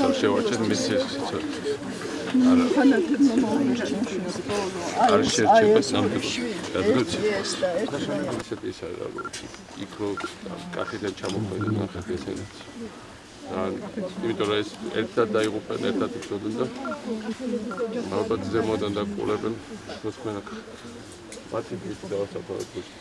არ შევარჩეთ მისი არ შეერჩებათ ნამდვილად. ის არის იქ რო კახიდან ჩამოხვედნენ ნახეთ ესენიც. იმიტომ რომ ეს ერთად დაიღუპენ, ერთად იბრძოდნენ და ალბათ ზემოდან დაკულებენ, თქოს თქვენ აქ მათი ფიქრი დავასაფაროთ.